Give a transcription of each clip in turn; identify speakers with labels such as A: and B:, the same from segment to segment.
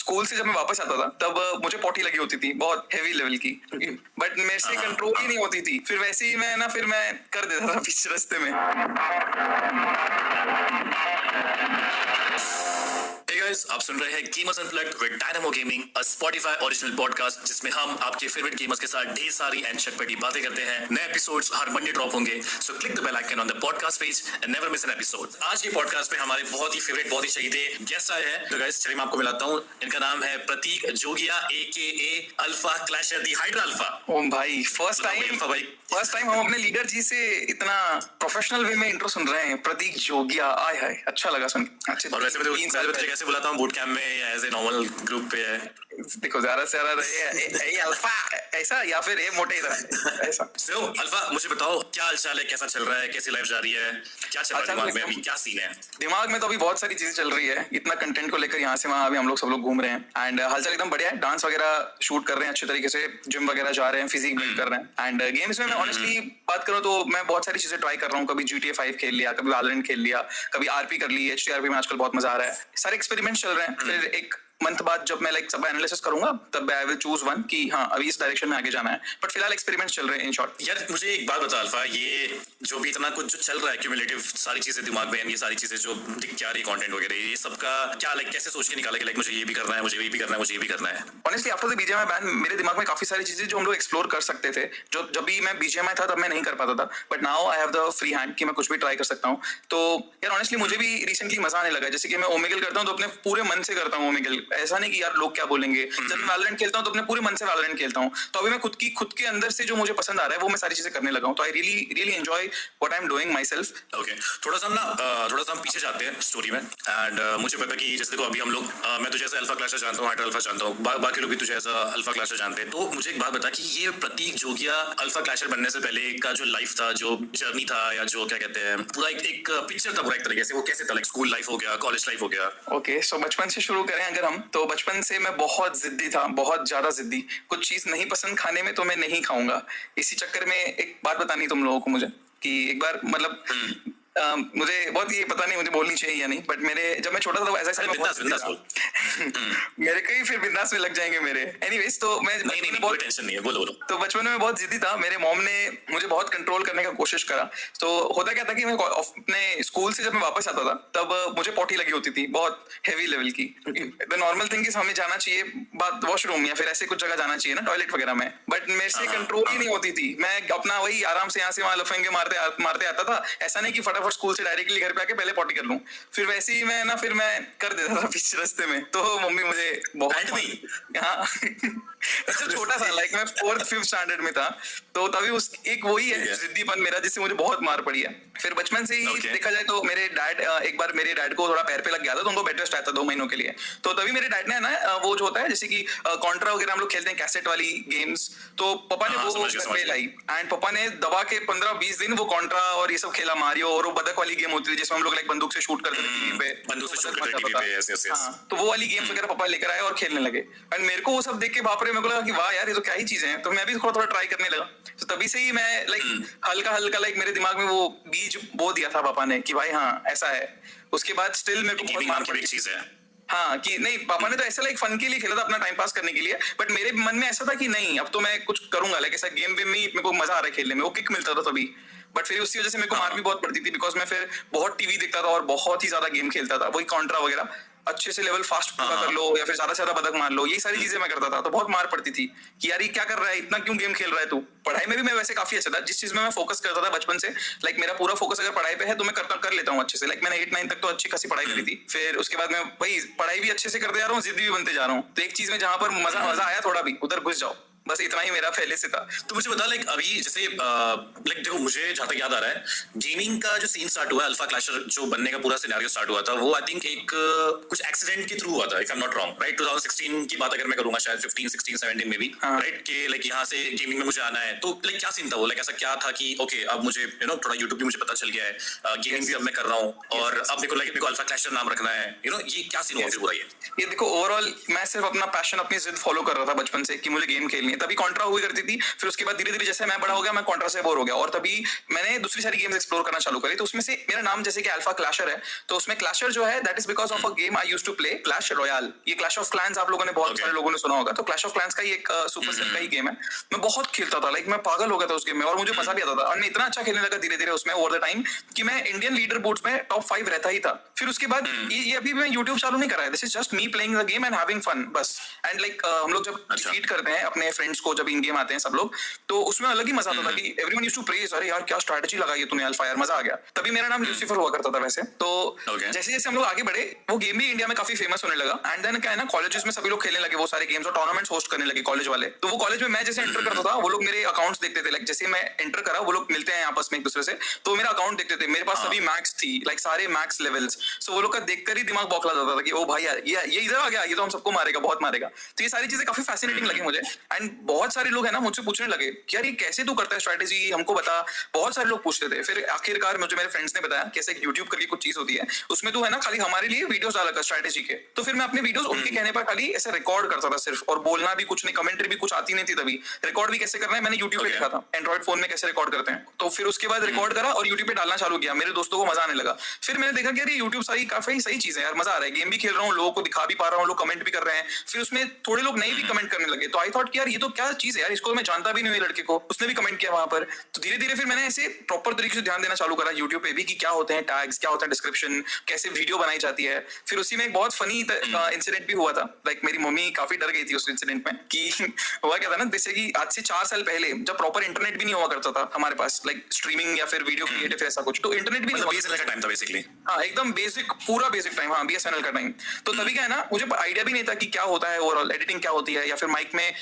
A: School से जब मैं वापस आता था तब मुझे पॉटी लगी होती थी बहुत हेवी लेवल की, बट मेरे से कंट्रोल ही नहीं होती थी। फिर वैसे ही फिर मैं कर देता था बीच रास्ते में।
B: Hey guys, आप सुन रहे हैं gamers unplugged with Dynamo Gaming, a Spotify original podcast जिसमें हम आपके फेवरेट गेमर्स के साथ ढेर सारी एंड चटपटी बातें करते हैं। नए एपिसोड्स हर मंडे ड्रॉप होंगे, so click the bell icon on the podcast page and never miss an episode. आज के पॉडकास्ट में हमारे बहुत ही फेवरेट, बहुत ही शहीदे गेस्ट आए हैं। तो गाइस चलिए मैं आपको मिलाता हूँ। इनका नाम है प्रतीक जोगिया AKA अल्फा क्लैशर दी हाइड्रा अल्फा।
A: ओ भाई, फर्स्ट टाइम हम अपने लीडर जी से इतना प्रोफेशनल वे में इंट्रो सुन रहे हैं। प्रतीक जोगिया, आय हाय, अच्छा लगा सुन के। अच्छे।
B: और वैसे मैं तुझे कैसे बुलाता हूँ, बूट कैंप में या एज ए नॉर्मल ग्रुप पे है?
A: देखो ज्यादा से ज्यादा ए अल्फा ऐसा या फिर ए मोटे ऐसा।
B: सो अल्फा, मुझे बताओ क्या हालचाल है, कैसा चल रहा है, कैसी लाइफ जा रही है, क्या चल रहा है दिमाग में अभी, क्या सीन है?
A: दिमाग में तो अभी बहुत सारी चीजें चल रही है, इतना कंटेंट को लेकर यहाँ से वहाँ अभी हम लोग सब लोग घूम रहे हैं एंड हालचाल एकदम बढ़िया है। डांस वगैरह शूट कर रहे हैं अच्छे तरीके से, जिम वगैरह जा रहे हैं, फिजिक बिल्ड कर रहे हैं एंड गेम्स में मैं ऑनेस्टली बात करूँ तो मैं बहुत सारी चीजें ट्राई कर रहा हूँ। कभी GTA 5 खेल लिया, कभी वैलोरेंट खेल लिया, कभी RP कर ली। HTRP में आजकल बहुत मजा आ रहा है। सारे एक्सपेरिमेंट्स चल रहे हैं। फिर एक मंथ बाद जब मैं सब एनालिसिस करूंगा तब आई विल चूज वन कि हाँ अभी इस डायरेक्शन में आगे जाना है। बट फिलहाल एक्सपेरिमेंट्स चल रहे हैं इन शॉर्ट।
B: यार मुझे एक बात बता अल्फा, ये जो भी इतना कुछ जो चल रहा है क्यूमुलेटिव सारी चीजें दिमाग में, ये सारी चीजें जो दिख क्या रही कंटेंट वगैरह, ये सबका क्या कैसे सोच के निकाला कि मुझे ये भी करना है, मुझे ये भी करना है, मुझे ये भी करना है?
A: Honestly after the BGMI ban मेरे दिमाग में काफी सारी चीजें जो हम लोग एक्सप्लोर कर सकते थे, जो जब भी मैं BGMI था तब मैं नहीं कर पाता था, but now I have the free hand कि मैं कुछ भी ट्राई कर सकता हूँ। तो यार ऑनेस्टली मुझे भी रिसेंटली मजा आने लगा। जैसे कि मैं ओमेगल करता हूँ तो अपने पूरे मन से करता हूँ ओमेगल, ऐसा नहीं कि यार क्या बोलेंगे। जब मैं वैलोरेंट खेलता हूं तो अपने पूरे मन से वैलोरेंट खेलता हूं। तो अभी मैं खुद के अंदर से जो मुझे पसंद आ रहा है वो मैं सारी चीजें करने लगा हूं। तो I really enjoy what I am doing my self.
B: Okay, थोड़ा सा हम पीछे जाते हैं स्टोरी में एंड मुझे पता कि जैसे देखो अभी हम लोग मैं तुझे ऐसा अल्फा क्लैशर जानता हूं, हाइड्रा अल्फा जानता हूं, बाकी लोग भी तुझे ऐसा अल्फा क्लैशर जानते हैं। तो मुझे एक बात बता कि ये प्रतीक जोगिया अल्फा क्लैशर बनने से पहले का जो लाइफ था, जो जर्नी था, या जो क्या कहते हैं पूरा एक पिक्चर था पूरा एक तरीके से, वो कैसे था? लाइक स्कूल लाइफ हो गया, कॉलेज लाइफ हो गया।
A: ओके, सो बचपन से शुरू करें अगर हम, तो बचपन से मैं बहुत जिद्दी था, बहुत ज्यादा जिद्दी। कुछ चीज नहीं पसंद खाने में तो मैं नहीं खाऊंगा। इसी चक्कर में एक बात बतानी तुम लोगों को मुझे कि एक बार मतलब मुझे बहुत ये पता नहीं मुझे बोलनी चाहिए या नहीं, बट मेरे जब मैं छोटा था तो ऐसा मेरे कई फिर बिंदास में लग जाएंगे मेरे। एनीवेज, तो मैं
B: नहीं बहुत टेंशन नहीं है, बोलो।
A: तो बचपन में मैं बहुत जिद्दी था। मेरे मॉम ने मुझे बहुत कंट्रोल करने का कोशिश करा। तो होता क्या था कि मैं अपने स्कूल से जब मैं वापस आता था तब मुझे पॉटी लगी होती थी बहुत हेवी लेवल की। द नॉर्मल थिंग इज हमें जाना चाहिए बात वॉशरूम या फिर ऐसे कुछ जगह जाना चाहिए ना, टॉयलेट वगैरह में, बट मेरे से कंट्रोल ही नहीं होती थी। मैं अपना वही आराम से यहाँ से वहां लफंगे मारते आता था। ऐसा नहीं कि फटाफट स्कूल से डायरेक्टली घर पे आके पहले पॉटी कर लूं। फिर वैसे ही फिर मैं कर देता था बीच रास्ते में। तो मम्मी मुझे बहुत छोटा सा लाइक मैं 4th 5th स्टैंडर्ड में था, तो तभी उस एक वही है जिद्दीपन मेरा जिससे मुझे बहुत मार पड़ी है। फिर बचपन से ही देखा जाए तो मेरे डैड, एक बार मेरे डैड को थोड़ा पैर पे लग गया था तो उनको बेड रेस्ट आया था 2 महीनों के लिए। तो तभी मेरे डैड ने ना वो जो होता है जैसे कि कॉन्ट्रा वगैरह हम लोग खेलते हैं कैसेट वाली गेम्स, तो पापा ने वो घर पे लाई एंड पापा ने दबा के 15-20 दिन वो कॉन्ट्रा और ये सब खेला, मारियो, और वो बदक वाली गेम होती थी जिसमें हम लोग लाइक बंदूक से शूट करते थे टीवी पे,
B: बंदूक से शूट करते थे टीवी पे। यस।
A: तो वो वाली गेम्स वगैरह पापा लेकर आए और खेलने लगे एंड मेरे को वो सब देख के बाप रे, मेरे को लगा कि वाह यार ये तो क्या ही चीजें हैं। तो मैं भी थोड़ा ट्राई करने लगा। तो तभी से ही मैं लाइक हल्का लाइक मेरे दिमाग में वो बीज बो दिया था पापा ने कि भाई हाँ ऐसा है। उसके बाद स्टिल मेरे को बहुत मार पड़ी चीज है। हाँ कि नहीं, पापा ने तो ऐसा लाइक फन के लिए खेला था, अपना टाइम पास करने के लिए, बट मेरे मन में ऐसा था कि नहीं अब तो मैं कुछ करूंगा, लाइक ऐसा गेम में मेरे को मजा आ रहा है खेलने में, वो किक मिलता था तभी। बट फिर उसी वजह से मेरे को मार भी बहुत पड़ती थी बिकॉज मैं फिर बहुत टीवी देखता था और बहुत ही ज्यादा गेम खेलता था, वही कॉन्ट्रा वगैरह, अच्छे से लेवल फास्ट पूरा कर लो या फिर ज्यादा से ज्यादा बदक मार लो, ये सारी चीजें मैं करता था। तो बहुत मार पड़ती थी कि यार ये क्या कर रहा है, इतना क्यों गेम खेल रहा है तू। पढ़ाई में भी मैं वैसे काफी अच्छा था, जिस चीज में मैं फोकस करता था बचपन से, लाइक मेरा पूरा फोकस अगर पढ़ाई पे है तो मैं कर लेता हूँ अच्छे से। लाइक मैंने 8-9 तक तो अच्छी खासी पढ़ाई करी थी। फिर उसके बाद मैं भाई पढ़ाई भी अच्छे से करते जा रहा हूँ, जिद्दी भी बनते जा रहा हूँ। तो एक चीज में जहां पर मजा आया थोड़ा भी, उधर घुस जाओ, बस इतना ही मेरा पहले से था।
B: तो मुझे बता लाइक अभी जैसे लाइक देखो मुझे जहां तक याद आ रहा है, गेमिंग का जो सीन स्टार्ट हुआ, अल्फा क्लैशर जो बनने का पूरा सिनेरियो स्टार्ट हुआ था, वो आई थिंक एक कुछ एक्सीडेंट के थ्रू हुआ था, if I am not wrong, right? 2016 की बात अगर मैं करूंगा, शायद 15, 16, 17 में भी, राइट? कि लाइक यहाँ से गेमिंग में मुझे आना है, तो लाइक क्या सीन था वो? लाइक ऐसा क्या था कि ओके अब मुझे थोड़ा यूट्यूब भी मुझे पता चल गया है, गेमिंग भी अब मैं कर रहा हूँ, और अब मेरे को अल्फा क्लैशर नाम रखना है, ये क्या सीन हुआ फिर पूरा?
A: ये देखो ओवरऑल मैं सिर्फ अपना पैशन, अपनी जिद फॉलो कर रहा था बचपन से कि मुझे गेम खेलनी है। में, तभी कॉन्ट्रा हुई करती थी, फिर उसके बाद धीरे धीरे जैसे मैं बड़ा हो गया मैं कॉन्ट्रा से बोर हो गया, और तभी मैंने दूसरी सारी गेम्स एक्सप्लोर करना चालू करी। तो उसमें से मेरा नाम जैसे कि अल्फा क्लैशर है, तो उसमें क्लैशर जो है that is because of a game I used to play, Clash Royale. ये क्लैश ऑफ क्लैंस आप लोगों ने बहुत सारे लोगों ने सुना होगा, तो क्लैश ऑफ क्लैंस का ही एक सुपरसेल का ही गेम है। मैं बहुत खेलता था, लाइक मैं पागल हो गया था उस गेम में, और मुझे मजा भी आता था, और मैं इतना अच्छा खेलने लगा धीरे धीरे उसमें ओवर द टाइम कि मैं इंडियन लीडर बोर्ड्स में टॉप 5 रहता ही था। फिर उसके बाद ये अभी मैं यूट्यूब चालू नहीं कर रहा है, this is just me playing the game and having fun बस। एंड लाइक हम लोग जब ट्वीट करते हैं अपने फ्रेंड्स को, जब इन गेम आते हैं सब लोग, तो उसमें अलग ही मजा आता था कि एवरीवन यूज्ड टू प्रेज, अरे यार क्या स्ट्रेटजी लगाई है तूने अल्फा, यार मजा आ गया। तभी मेरा नाम लूसीफर हुआ करता था वैसे। तो जैसे जैसे हम लोग आगे बढ़े वो गेम भी इंडिया में काफी फेमस होने लगा, एंड देन क्या है ना, कॉलेजेस में सभी लोग खेलने लगे वो सारे गेम्स, और टूर्नामेंट्स होस्ट करने लगे कॉलेज वाले। तो वो कॉलेज में मैं जैसे एंटर करता था, वो लोग मेरे अकाउंट्स देखते थे, लाइक जैसे मैं एंटर करा वो लोग मिलते हैं आपस में एक दूसरे से, तो मेरा अकाउंट देखते थे, मेरे पास सभी मैक्स थी, लाइक सारे मैक्स लेवल्स। सो वो लोग का देखकर ही दिमाग बौखला जाता था कि ओ भाई यार ये इधर आ गया, ये तो हम सबको मारेगा, बहुत मारेगा। तो ये सारी चीजें काफी फैसिनेटिंग लगी मुझे, एंड बहुत सारे लोग है ना मुझसे पूछने लगे कि यार ये कैसे तू करता है स्ट्रेटेजी, हमको बता। बहुत सारे लोग पूछते थे। फिर आखिरकार मुझे मेरे फ्रेंड्स ने बताया कैसे यूट्यूब करके कुछ चीज होती है, उसमें तू है ना खाली हमारे लिए वीडियोस डाला कर स्ट्रेटेजी के। तो फिर मैं अपने वीडियोस उनके कहने पर खाली ऐसे रिकॉर्ड करता था सिर्फ, और बोलना भी कुछ नहीं, कमेंट्री भी कुछ आती नहीं थी तभी। रिकॉर्ड भी कैसे करना है मैंने यूट्यूब पे देखा था, एंड्रॉइड फोन में कैसे रिकॉर्ड करते हैं। तो फिर उसके बाद रिकॉर्ड करा और यूट्यूब पे डालना चालू किया, मेरे दोस्तों को मजा आने लगा। फिर मैंने देखा कि यार यूट्यूब सारी काफी सही चीज है यार, मजा आ रहा है, गेम भी खेल रहा हूँ, लोगों को दिखा भी पा रहा हूँ, लोग कमेंट भी कर रहे हैं। फिर उसमें थोड़े लोग नए भी कमेंट करने लगे, तो आई थॉट कि यार ये तो क्या चीज है यार, इसको मैं जानता भी नहीं हुई लड़के को, उसने भी कमेंट किया वहां पर। तो धीरे धीरे फिर मैंने ऐसे प्रॉपर तरीके से ध्यान देना चालू करा यूट्यूब पे भी कि क्या होते हैं टैग्स, क्या होता है डिस्क्रिप्शन, कैसे वीडियो बनाई जाती है। फिर उसी में एक बहुत फनी इंसिडेंट भी हुआ था, लाइक मेरी मम्मी काफी डर गई थी उस इंसिडेंट में कि हुआ क्या था ना, जैसे कि आज से 4 साल पहले जब प्रॉपर इंटरनेट भी नहीं हुआ करता था हमारे पास, लाइक स्ट्रीमिंग या फिर वीडियो क्रिएटिव ऐसा कुछ, तो इंटरनेट भी नहीं हुआ
B: बीएसएनएल का टाइम था बेसिकली।
A: हाँ एकदम बेसिक, पूरा बेसिक टाइम, हाँ बीएसएनएल का टाइम। तो तभी क्या है ना, मुझे आइडिया भी नहीं था कि क्या होता है ओवरऑल, एडिटिंग क्या होती है, या फिर माइक में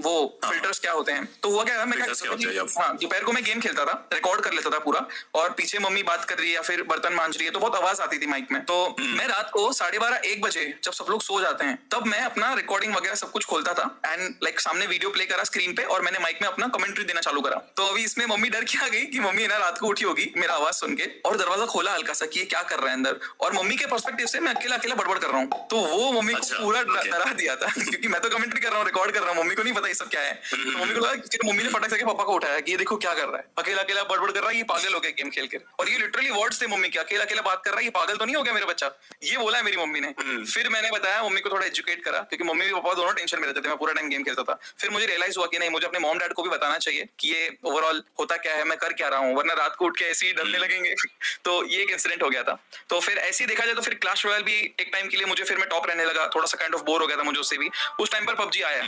A: वो फिल्टर्स क्या होते हैं। तो हुआ क्या था, मैं हाँ दोपहर को मैं गेम खेलता था, रिकॉर्ड कर लेता था पूरा, और पीछे मम्मी बात कर रही है या फिर बर्तन मांज रही है, तो बहुत आवाज आती थी माइक में। तो मैं रात को 12:30-1 बजे जब सब लोग सो जाते हैं, तब मैं अपना रिकॉर्डिंग वगैरह सब कुछ खोलता था, एंड लाइक सामने वीडियो प्ले करा स्क्रीन पे, और मैंने माइक में अपना कमेंट्री देना चालू करा। तो अभी इसमें मम्मी डर के आ गई कि मम्मी ना रात को उठी होगी मेरा आवाज सुन के, और दरवाजा खोला हल्का सा कि ये क्या कर रहा है अंदर, और मम्मी के पर्सपेक्टिव से मैं अकेला अकेला बड़बड़ कर रहा हूँ। तो वो मम्मी को पूरा डरा दिया था क्योंकि मैं तो कमेंट्री कर रहा हूँ, रिकॉर्ड कर रहा हूँ, मम्मी को नहीं पता ये सब क्या है। तो मम्मी को लगा, फिर मम्मी ने फटक से पापा को उठाया कि ये देखो क्या कर रहा है, अकेला अकेला बड़बड़ कर रहा है, ये पागल हो गया गेम खेल के। और ये लिटरली वर्ड्स थे मम्मी के, अकेला अकेला बात कर रहा है, ये पागल तो नहीं हो गया मेरा बच्चा, ये बोला है मेरी मम्मी ने। फिर मैंने बताया मम्मी को, थोड़ा एजुकेट करा, क्योंकि मम्मी भी पापा दोनों टेंशन में रहते थे, मैं पूरा टाइम गेम खेलता था। फिर मुझे रियलाइज हुआ कि नहीं, मुझे अपने मॉम डैड को भी बताना चाहिए कि ये ओवरऑल होता क्या है, मैं कर क्या रहा हूँ, वरना रात को उठ के ऐसे ही डरने लगेंगे। तो ये एक इंसिडेंट हो गया था। तो फिर ऐसे ही देखा जाए तो फिर क्लैश रॉयल भी एक टाइम के लिए मुझे, फिर मैं टॉप रहने लगा, थोड़ा सा काइंड ऑफ बोर हो गया था मुझे उससे भी। उस टाइम पर पबजी आया।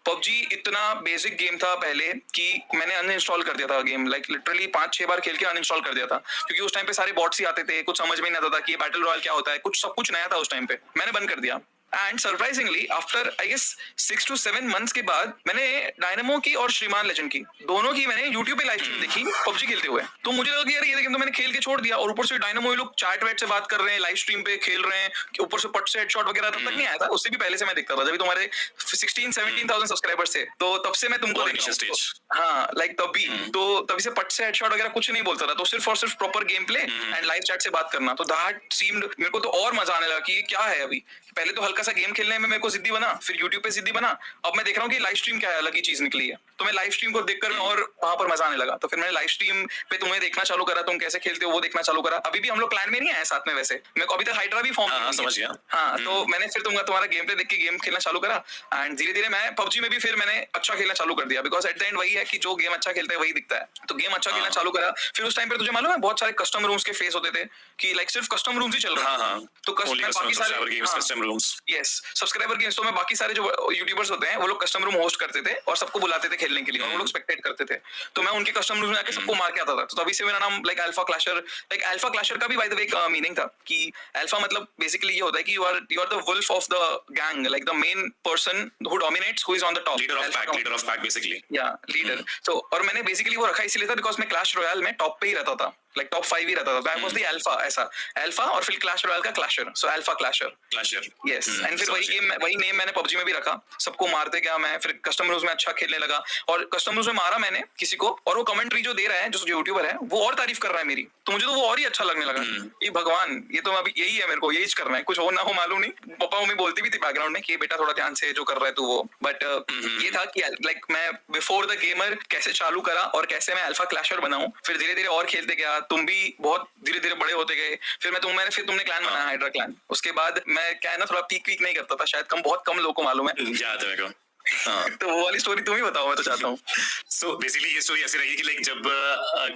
A: पबजी इतना बेसिक गेम था पहले कि मैंने अनइंस्टॉल कर दिया था गेम, लाइक लिटरली 5-6 बार खेल के अनइंस्टॉल कर दिया था, क्योंकि उस टाइम पे सारे बॉट्स ही आते थे, कुछ समझ में नहीं आता था कि बैटल रॉयल क्या होता है, कुछ सब कुछ नया था उस टाइम पे, मैंने बंद कर दिया। And surprisingly after I guess 6 to 7 months के बाद मैंने डायनामो की और श्रीमान लेजेंड की दोनों की मैंने यूट्यूब पे लाइव स्ट्रीम देखी पबजी खेलते हुए। तो मुझे लगा कि यार ये गेम तो मैंने खेल के छोड़ दिया, और ऊपर से डायनामो ये लोग चैट वैट से बात कर रहे हैं, लाइव स्ट्रीम पे खेल रहे हैं, ऊपर से पट से हेडशॉट वगैरह तब तक नहीं आया था, उससे भी पहले से मैं देखता था जब तुम्हारे 16-17,000 सब्सक्राइबर्स थे, तो तब से मैं तुमको हाँ लाइक तभी, तो तभी से पट से हेडशॉट वगैरह कुछ नहीं बोलता था, तो सिर्फ और सिर्फ proper game play and live chat से बात करना। तो दैट सीम्ड, मेरे को तो और मजा आने लगा कि ये क्या है। अभी पहले तो हल्का सा गेम खेलने में मेरे को जिद्दी बना, फिर यूट्यूब पे जिद्दी बना, अब मैं देख रहा हूँ कि लाइव स्ट्रीम क्या है, अलग ही चीज निकली है। तो मैं लाइव स्ट्रीम को देखकर और वहां पर मजा आने लगा। तो फिर मैंने लाइव स्ट्रीम पे तुम्हें देखना चालू करा, तुम कैसे खेलते हो वो देखना चालू करा। अभी भी हम लोग क्लैन में नहीं आए साथ में, वैसे मेरे को अभी तक हाइड्रा भी फॉर्म
B: समझ गया।
A: हाँ, तो मैंने फिर तुम्हारा गेम प्ले देख के गेम खेलना चालू करा, एंड धीरे धीरे मैं पबजी में भी फिर मैंने अच्छा खेलना चालू कर दिया, बिकॉज एट द एंड वही है कि जो गेम अच्छा खेलता है वही दिखता है। तो गेम अच्छा खेलना चालू करा। फिर उस टाइम पर तुझे मालूम है बहुत सारे कस्टम रूम्स के फेस होते थे कि लाइक सिर्फ कस्टम रूम्स ही चल रहा है। तो बाकी सारे custom rooms, yes subscriber games, तो मैं बाकी सारे जो यूट्यूबर्स होते हैं वो लोग कस्टम रूम होस्ट करते थे और सबको बुलाते थे खेलने के लिए, और वो लोग स्पेक्टेट करते थे। तो मैं उनके कस्टम रूम में आके सबको मार के आता था। तो तभी से मेरा नाम like alpha clasher, like alpha clasher का भी बाय द वे एक मीनिंग था कि अल्फा मतलब बेसिकली ये होता है कि you are the wolf of the gang, like the main person who dominates, who is on the top,
B: leader of pack basically.
A: या लीडर। तो और मैंने बेसिकली वो रखा इसलिए था बिकॉज मैं क्लैश रॉयल में टॉप पे ही रहता था, लाइक टॉप 5 ही रहता था, दैट वाज द अल्फा, ऐसा अल्फा और फिर क्लैश रॉयल का clasher, so alpha clasher.
B: Clasher.
A: Yes, and फिर वही गेम, वही नेम मैंने पबजी में भी रखा, सबको मारते गया मैं, फिर कस्टम रूल्स में अच्छा खेलने लगा, और कस्टम रूल्स में मारा मैंने किसी को, और वो कमेंट्री जो दे रहा है, जो यूट्यूबर है, वो और तारीफ कर रहा है मेरी, तो मुझे तो वो और ही अच्छा लगने लगा। ये भगवान, ये तो अभी यही है, मेरे को यही करना है, कुछ हो ना हो मालूम नहीं। पापा मम्मी बोलती भी थी बैकग्राउंड में कि बेटा थोड़ा ध्यान से जो कर रहा है तू वो, बट ये था कि लाइक मैं बिफोर द गेमर कैसे चालू करा और कैसे मैं अल्फा क्लैशर बनाऊं, फिर धीरे धीरे और खेलते गया, तुम भी बहुत धीरे धीरे बड़े होते गए, फिर फिर तुमने क्लैन बनाया हाइड्रा क्लैन, उसके बाद मैं क्या है ना थोड़ा पीक वीक नहीं करता था, शायद बहुत कम लोगों को मालूम है।
B: याद है मेरे को। हाँ।
A: तो वो वाली स्टोरी तुम ही बताओ, मैं तो चाहता हूँ।
B: सो बेसिकली ये स्टोरी ऐसी रही कि लाइक जब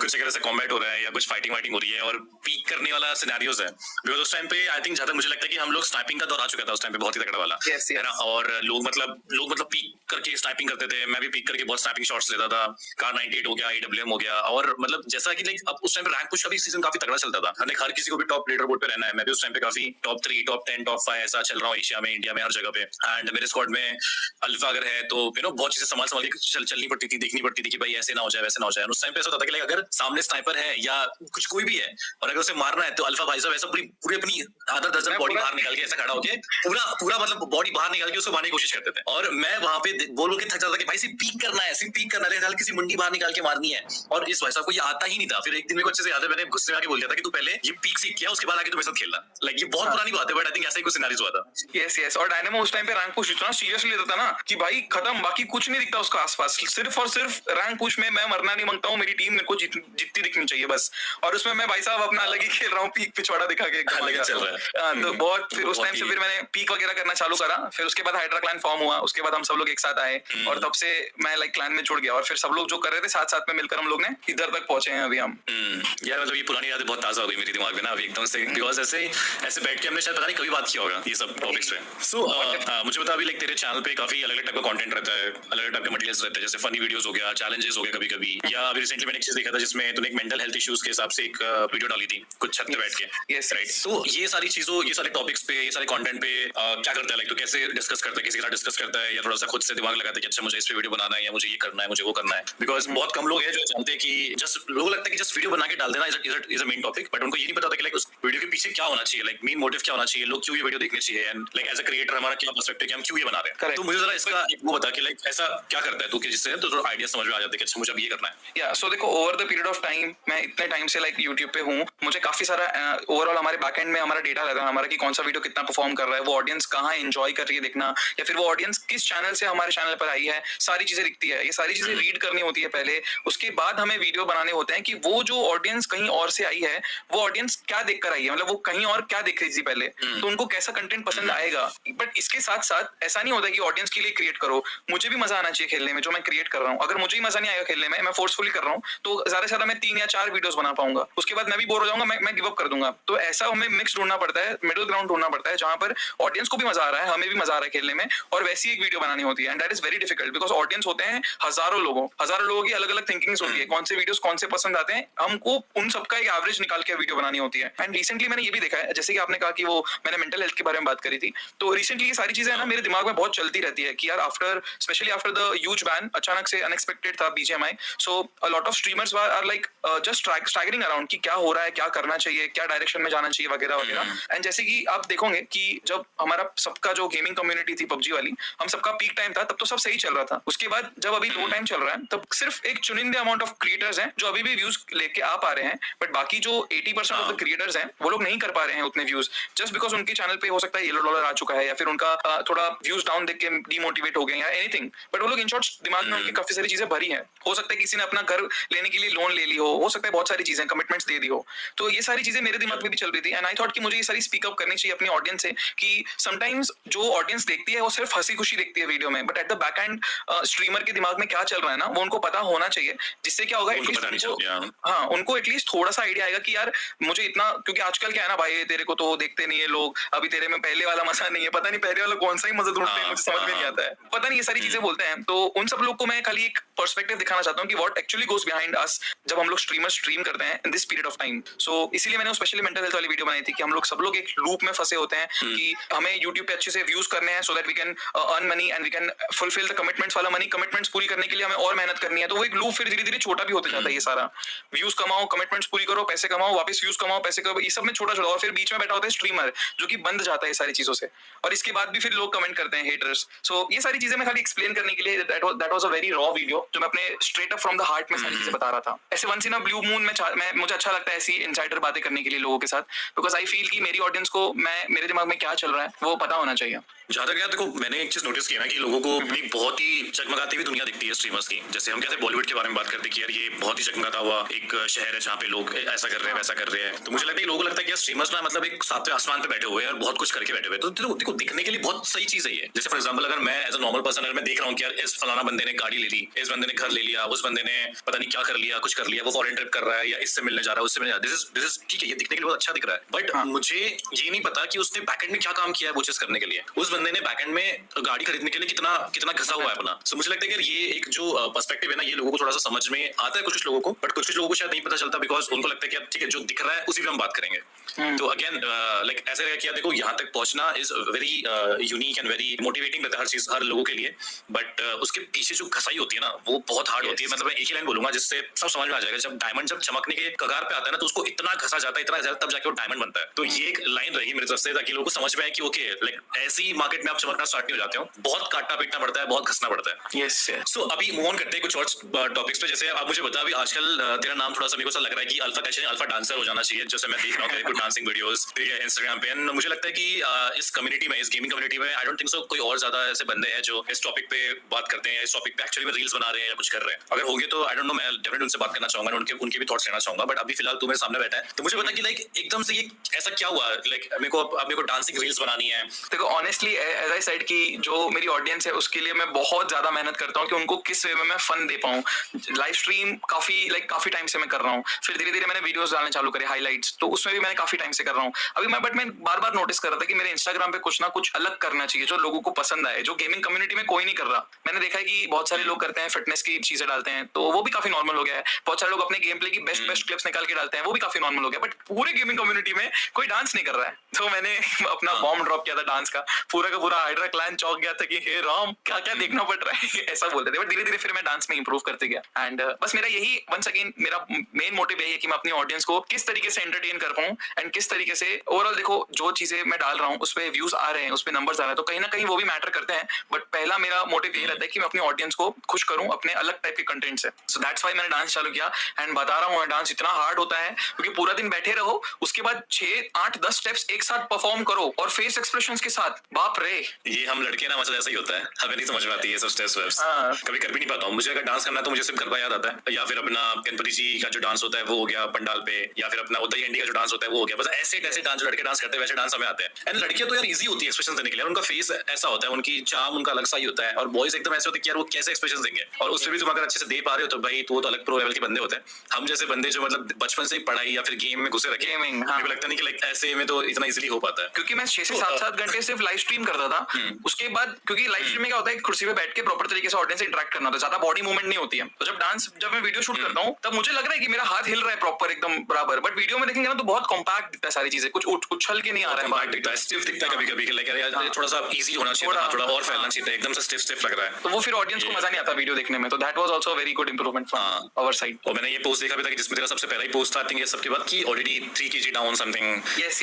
B: कुछ अगर ऐसा कॉम्बैट हो रहा है या कुछ फाइटिंग वाइटिंग हो रही है और पीक करने वाला सिनेरियोज है, बिकॉज उस टाइम पे आई थिंक जहां तक मुझे लगता है कि हम लोग स्नाइपिंग का दौर आ चुका था उस टाइम पे, बहुत ही तगड़ा वाला है ना, और लोग मतलब पीक करके स्नाइपिंग करते थे, मैं भी पीक करके बहुत स्नाइपिंग शॉट्स लेता था, कार 98 हो गया, AWM हो गया, और मतलब जैसा कि लाइक अब उस टाइम पे रैंक पुश का भी सीजन काफी तगड़ा चलता था, हर किसी को भी टॉप लीडर बोर्ड पे रहना है, मैं भी उस टाइम पे काफी टॉप 3 टॉप 10 टॉप 5 ऐसा चल रहा हूँ एशिया में, इंडिया में, हर जगह पे, एंड मेरे स्क्वाड में अल्फा अगर है तो यू नो बहुत चीजें संभाल के चलनी पड़ती थी, देखनी पड़ती थी कि भाई ऐसे ना हो जाए वैसे ना हो जाए, उस टाइम पे ऐसा होता था कि अगर सामने स्नाइपर है या कुछ कोई भी है और अगर उसे मारना है तो अल्फा भाई साहब ऐसा पूरी अपनी आधा दर्जन बॉडी बाहर निकाल के ऐसा खड़ा होके पूरा मतलब बॉडी बाहर निकाल के उसको मारने की कोशिश करते थे, और मैं वहां पे बोल के थक जाता था कि भाई सिर्फ पीक करना है, सिर्फ पीक करना है, किसी मुंडी बाहर निकाल के मारनी है, और इस भाई साहब को ये आता ही नहीं था। फिर एक दिन मेरे को अच्छे से याद है, मैंने गुस्से में आके बोल दिया था कि तू पहले ये पीक सीख किया, उसके बाद आके तू मेरे साथ खेलना, लाइक ये बहुत पुरानी बात है, बट आई थिंक ऐसा ही कुछ सिनेरियो हुआ था।
A: यस, और डायनेमो उस टाइम पे रैंक पुश इतना सीरियसली लेता था ना कि भाई खत्म, बाकी कुछ नहीं दिखता उसका आसपास, सिर्फ और सिर्फ रैंक पुश में मैं मरना नहीं मांगता हूँ, मेरी टीम मेरे को जीतती दिखनी चाहिए बस, और उसमें मैं भाई साहब अपना अलग ही खेल रहा हूँ, पीक पिछवाड़ा दिखा के
B: अलग चल रहा है।
A: तो बहुत, फिर उस टाइम से फिर मैंने पीक वगैरह करना चालू करा, फिर उसके बाद हाइड्रा क्लैन फॉर्म हुआ, उसके बाद हम सब लोग एक साथ आए, और तब से मैं लाइक क्लैन में जुड़ गया, और फिर सब लोग जो कर रहे थे साथ साथ में मिलकर हम लोग ने इधर तक पहुंचे हैं अभी हम।
B: यार मतलब ये पुरानी यादें बहुत ताजा हो गई मेरे दिमाग में ना अभी एकदम से, बिकॉज ऐसे बैठ के हमने शायद पता नहीं कभी बात किया होगा ये सब टॉपिक्स पे। सो मुझे बता, अभी लाइक तेरे चैनल पे काफी अलग अलग टाइप का कंटेंट रहता है, अलग अलग टाइप के मटेरियल्स रहते हैं, जैसे फनी वीडियोस हो गया, चैलेंजेस हो गए कभी कभी, या अभी रिसेंटली मैंने एक चीज देखा था जिसमें तूने एक मेंटल हेल्थ इश्यूज के हिसाब से एक वीडियो डाली थी कुछ छत पे बैठ के,
A: यस
B: राइट? तो ये सारी चीजों, ये सारे टॉपिक्स पे, ये सारे कंटेंट पे क्या करता है, लाइक तो कैसे डिस्कस करता है, किसी के साथ डिस्कस करता है, या थोड़ा सा खुद से दिमाग लगाता है कि अच्छा मुझे इस पे वीडियो बनाना है, या मुझे ये करना है, मुझे वो करना है, बिकॉज बहुत कम लोग हैं जो जानते हैं कि जस्ट लोगों को लगता है कि जस्ट वीडियो बना के डाल देना is a main topic, but उनको ये नहीं पता होता कि लाइक उस वीडियो के पीछे क्या होना चाहिए, लाइक मेन मोटिव क्या होना चाहिए, लोग क्यों ये वीडियो देखने चाहिए, and like as a creator हमारा क्या पर्सपेक्टिव है, हम क्यों ये बना रहे हैं। तो मुझे जरा इसका वो बता कि लाइक ऐसा क्या करता है तू कि जिससे तो आइडिया समझ में आ जाता है कि अच्छा मुझे अब ये करना है।
A: या सो देखो, over the period of time, मैं इतने टाइम से लाइक यूट्यूब पे हूँ, मुझे काफी सारा ओवरऑल हमारे बैकएंड में हमारा डेटा रहता है हमारा कि कौन सा वीडियो कितना परफॉर्म कर रहा है, वो ऑडियंस कहाँ एंजॉय कर रही है देखना, या फिर वो ऑडियंस किस चैनल से हमारे चैनल पर आई है, सारी चीजें दिखती है, ये सारी चीजें रीड करनी होती है पहले, उसके बाद हमें वीडियो बनाने होते हैं कि वो जो ऑडियंस कहीं और से आई है, वो ऑडियंस क्या देखकर आई है, मतलब वो कहीं और क्या देख रही थी पहले, तो उनको कैसा कंटेंट पसंद आएगा। बट इसके साथ साथ ऐसा नहीं होता कि ऑडियंस के लिए क्रिएट करो, मुझे भी मजा आना चाहिए खेलने में जो मैं क्रिएट कर रहा हूँ, अगर मुझे ही मजा नहीं आएगा खेलने में, मैं फोर्सफुली कर रहा हूँ, तो ज्यादा से ज्यादा मैं 3 या 4 वीडियोस बना पाऊंगा, उसके बाद मैं भी बोर हो जाऊंगा, मैं गिव अप कर दूंगा। तो ऐसा हमें मिक्स ढूंढना पड़ता है, मिडिल ग्राउंड ढूंढना पड़ता है, जहां पर ऑडियंस को भी मजा आ रहा है, हमें भी मजा आ रहा है खेलने में, और वैसी एक वीडियो बनानी होती है, and that is very difficult, because audience होते हैं हजारों लोगों की अलग अलग थिंकिंग्स होती है, कौन से वीडियोस कौन से पसंद आते हैं, हमको उन सबका एक एवरेज निकाल के वीडियो बनानी होती है। एंड रिसेंटली मैंने ये भी देखा है, जैसे कि आपने कहा कि वो मैंने मेंटल हेल्थ के बारे में बात करी थी, तो रिसेंटली ये सारी चीजें ना मेरे दिमाग में बहुत चलती रहती है कि यार after, specially after the huge ban, अचानक से अनएक्सपेक्टेड था BGMI, so a lot of streamers are like just staggering around कि क्या हो रहा है, क्या करना चाहिए, क्या डायरेक्शन में जाना चाहिए वगैरह वगैरह। एंड जैसे कि आप देखोगे कि जब हमारा सबका जो गेमिंग कम्युनिटी थी पबजी वाली, हम सबका पीक टाइम था, तब तो सब सही चल रहा था, उसके बाद जब अभी लो टाइम चल रहा है, तब सिर्फ एक चुनिंदे अमाउंट ऑफ क्रिएटर्स हैं जो अभी भी व्यूज लेके आ पा रहे हैं, बट बाकी जो 80% ऑफ द क्रिएटर्स हैं वो लोग नहीं कर पा रहे हैं उतने व्यूज, जस्ट बिकॉज उनके चैनल पे हो सकता है येलो डॉलर आ चुका है, या फिर उनका थोड़ा व्यूज डाउन देख के डीमोटिवेट हो गए या एनीथिंग, बट वो लोग इन शॉर्ट दिमाग में उनकी काफी सारी चीजें भरी हैं, हो सकता है किसी ने अपना घर लेने के लिए लोन ले ली हो सकता है बहुत सारी चीजें कमिटमेंट्स दे दी हो, तो ये सारी चीजें मेरे दिमाग में भी चल रही थी, एंड आई थॉट कि मुझे ये सारी स्पीक अप करनी चाहिए अपनी ऑडियंस से, कि समटाइम्स जो ऑडियंस देखती है वो सिर्फ हंसी खुशी देखती है वीडियो में, but at the back and streamer के दिमाग में क्या चल रहा है ना, वो उनको पता होना चाहिए, जिससे क्या होगा उनको एटलीस्ट थोड़ा सा आइडिया आएगा कि यार मुझे इतना, क्योंकि आजकल क्या है ना भाई, तेरे को तो देखते नहीं है लोग, अभी तेरे में पहले वाला मजा नहीं है, पता नहीं पहले वाला कौन सा ही मजा ढूंढते हैं, मुझे समझ में नहीं आता है, पता नहीं ये सारी चीजें बोलते हैं, तो उन सब लोग को मैं खाली एक पर्सपेक्टिव दिखाना चाहता हूँ कि what actually goes behind us जब हम लोग स्ट्रीम करते हैं in this period of time. So इसीलिए मैंने स्पेशली मेंटल हेल्थ वाली वीडियो बनाई थी कि हम लोग सब लोग एक लूप में फंसे होते हैं कि हमें यूट्यूब पे अच्छे से व्यूज करने हैं so that we can earn money and we can fulfil the commitments वाला मनी। कमिटमेंट्स पूरी करने के लिए हमें और मेहनत करनी है, तो वो एक लूप फिर धीरे धीरे छोटा भी होते जाता है। ये सारा व्यूज कमाओ, कमिटमेंट्स पूरी करो, पैसे कमाओ, वापस व्यूज कमाओ, पैसे कमाओ, ये सब में छोटा छोटा, और फिर बीच में बैठा होता है स्ट्रीमर जो कि बंद जाता है सारी चीजों से, और इसके बाद भी फिर लोग कमेंट करते हैं, हेटर्स। सो ये सारी चीजें मैं खाली एक्सप्लेन करने के लिए, that was a very raw video जो मैं अपने straight up from the heart में सारी चीजें बता रहा था। ऐसे once in a blue moon में मुझे अच्छा लगता है ऐसी इनसाइडर बातें करने के लिए लोगों के साथ, बिकॉज आई फील कि मेरी ऑडियंस को मेरे दिमाग में क्या चल रहा है वो पता होना चाहिए।
B: जहाँ तक यार देखो, मैंने एक चीज नोटिस किया ना कि लोगों को एक बहुत ही जगमगाती हुई दुनिया दिखती है स्ट्रीमर्स की। जैसे हम कहते हैं बॉलीवुड के बारे में बात करते हैं कि यार ये बहुत ही जगमगाता हुआ एक शहर है जहाँ पे लोग ऐसा कर रहे हैं वैसा कर रहे हैं। तो मुझे लगता है लोगों को लगता है कि यार स्ट्रीमर्स ना मतलब एक सातवें आसमान पे बैठे हुए हैं और बहुत कुछ करके बैठे हुए हैं। तो देखो दिखने के लिए बहुत सही चीज है ये। जैसे फॉर एग्जाम्पल अगर मैं एज अ नॉर्मल पर्सन अगर मैं देख रहा हूँ कि यार इस फलाना बंदे ने गाड़ी ले ली, इस बंदे ने घर ले लिया, उस बंदे ने पता नहीं क्या कर लिया, कुछ कर लिया, वो फॉरेन ट्रिप कर रहा है या इससे मिलने जा रहा है, उससे मिलने जा रहा है, दिस इज ठीक है, ये दिखने के लिए बहुत अच्छा दिख रहा है। बट मुझे ये नहीं पता कि उसने बैकएंड में क्या काम किया है वो चीज करने के लिए। उस बंदे ने बैकएंड में गाड़ी खरीदने के लिए कितना कितना घसा हुआ है अपना। सो मुझे लगता है कि ये एक जो पर्सपेक्टिव है ना, ये लोगों को थोड़ा सा समझ में आता है कुछ लोगों को, बट कुछ लोगों को शायद नहीं पता चलता बिकॉज उनको लगता है कि ठीक है जो दिख रहा है उसी पे हम बात करेंगे। तो अगेन लाइक ऐसे रहेगा कि यार देखो यहाँ तक पहुंचना is very unique and very motivating रहता है हर चीज हर लोगों के लिए। बट उसके पीछे जो घसाई होती है ना वो बहुत हार्ड होती है। मतलब मैं एक ही लाइन बोलूंगा जिससे सब समझ में आ जाएगा, जब डायमंड जब चमकने के कगार पे आता है ना तो उसको इतना घसा जाता है, इतना घसा तब जाके वो डायमंड बनता है। तो ये एक लाइन रहेगी मेरी तरफ से ताकि लोगों को समझ में आए कि ओके लाइक ऐसी मार्केट में आप चमकना स्टार्ट नहीं हो जाते हो, बहुत काटना पीटना पड़ता है, बहुत घसना पड़ता है।
A: यस
B: सो अभी मूव ऑन करते हैं कुछ और टॉपिक्स पे। जैसे आप मुझे बता, अभी आजकल तेरा नाम थोड़ा सा मेरे को ऐसा लग रहा है कि अल्फा कैसे अल्फा डांसर हो जाना चाहिए, जैसे मैं देख रहा हूँ कुछ डांसिंग वीडियोस इंस्टाग्राम पे। एंड मुझे लगता है कि इस कम्युनिटी में, इस गेमिंग कम्युनिटी में आई डोंट थिंक सो कोई और ज्यादा ऐसे बंदे हैं जो इस टॉपिक पे बात करते हैं, इस टॉपिक पे एक्चुअली में रील्स बना रहे हैं या कुछ कर रहे हैं। अगर होंगे तो आई डोंट नो, मैं डेफिनेटली उनसे बात करना चाहूंगा, उनके भी थॉट्स लेना चाहूंगा। बट अभी फिलहाल तू मेरे सामने बैठा है तो मुझे पता कि लाइक एकदम से ये ऐसा क्या हुआ, लाइक मेरे को डांसिंग रील्स बनानी है।
A: देखो ऑनेस्टली एज आई सेड कि जो मेरी ऑडियंस है उसके लिए मैं बहुत ज्यादा मेहनत करता हूँ कि उनको किस वे में मैं फन दे पाऊँ। लाइव स्ट्रीम काफी टाइम से मैं कर रहा हूँ, फिर धीरे धीरे मैंने वीडियोस डालने चालू करे हाइलाइट्स, तो उसमें भी मैंने काफी टाइम से कर रहा हूँ। अभी मैं बार बार नोटिस कर रहा था कि मेरे इंस्टाग्राम पे कुछ ना कुछ अलग करना चाहिए जो लोगों को पसंद आए, जो गेमिंग कम्युनिटी में कोई नहीं कर रहा। मैंने देखा है कि बहुत सारे लोग करते हैं, फिटनेस की चीजें डालते हैं तो वो भी काफी नॉर्मल हो गया है। बहुत सारे लोग अपने गेम प्ले की बेस्ट क्लिप्स निकाल के डालते हैं, वो भी काफी नॉर्मल हो गया। बट पूरे गेमिंग कम्युनिटी में कोई डांस नहीं कर रहा है। तो मैंने अपना बॉम्ब ड्रॉप किया था डांस का, पूरा का पूरा हाइड्रा क्लैन चौक गया था कि हे राम क्या क्या देखना पड़ रहा है ऐसा बोलते थे। बट धीरे धीरे फिर मैं डांस में इंप्रूव करते गया। एंड बस मेरा यही वंस अगेन मेरा मेन मोटिव यही है कि मैं अपनी ऑडियंस को किस तरीके से एंटरटेन कर पाऊं एंड किस तरीके से ओवरऑल, देखो जो चीजें मैं डाल रहा हूं उस पे व्यूज आ रहे हैं, उस पे नंबर्स आ रहे हैं, तो कहीं ना कहीं वो भी मैटर करते हैं। बट पहला मेरा मोटिव यही रहता है कि मैं अपनी ऑडियंस को खुश करूं अपने अलग टाइप के कंटेंट से। सो दैट्स व्हाई मैंने डांस चालू किया। एंड बता रहा हूं डांस इतना हार्ड होता है क्योंकि पूरा दिन बैठे रहो, उसके बाद 6, 8, 10 स्टेप्स एक साथ परफॉर्म करो और फेस एक्सप्रेशंस के साथ, बाप रे।
B: ये हम लड़के ना मतलब ऐसा ही होता है, हमें नहीं समझ में आती है सब स्टेप्स, कभी कर भी नहीं पाता हूँ। मुझे अगर डांस करना है तो मुझे सिर्फ गरबा याद आता है, या फिर अपना गणपति जी का जो डांस होता है वो हो गया पंडाल पे, या फिर अपना उदय इंडिया का जो डांस होता है वो हो गया। बस ऐसे डांस जो लड़के डांस करते हैं वैसे डांस हमें आते हैं। एंड लड़कियां तो यार इजी होती है एक्सप्रेशन देने के लिए, उनका फेस ऐसा होता है, उनकी चार्म उनका अलग सा ही होता है। और बॉयज एकदम ऐसे होते हैं कि यार वो कैसे एक्सप्रेशन देंगे, और उससे भी तुम अगर अच्छे से दे पा रहे हो तो भाई तो अलग प्रो लेवल के बंदे होते हैं। हम जैसे बंदे जो मतलब बचपन से ही पढ़ाई या फिर गेम में घुसे रखे,
A: गेमिंग,
B: मेरे को लगता नहीं कि लाइक ऐसे में तो इतना इजीली हो पाता है।
A: क्योंकि मैं 6 से 7 घंटे सिर्फ लाइव स्ट्रीम करता था। उसके बाद क्योंकि लाइव स्ट्रीम में क्या होता है, कुर्सी पे बैठ के प्रॉपर तरीके से ऑडियंस से इंटरेक्ट करना होता है, ज्यादा बॉडी मूवमेंट नहीं होती है। तो जब मैं वीडियो शूट करता हूँ तब मुझे लग रहा है कि मेरा हाथ हिल रहा है प्रॉपर एकदम बराबर, बट वीडियो में देखेंगे ना तो बहुत कॉम्पैक्ट दिखता है, सारी चीजें कुछ उछल के नहीं आ रहा है,
B: दिखता है, स्टिफ दिखता है कभी-कभी कि लाइक यार थोड़ा सा इजी होना चाहिए, थोड़ा और फैलना चाहिए, एकदम से स्टिफ लग रहा है।
A: तो वो फिर ऑडियंस को मजा नहीं आता वीडियो देखने में। तो that was also very good improvement from our side.
B: और मैंने ये पोस्ट देखा भी था कि जिसमें तेरा सबसे पहला ही पोस्ट था, आई थिंक ये सबके बाद कि already 3 kg down something.
A: Yes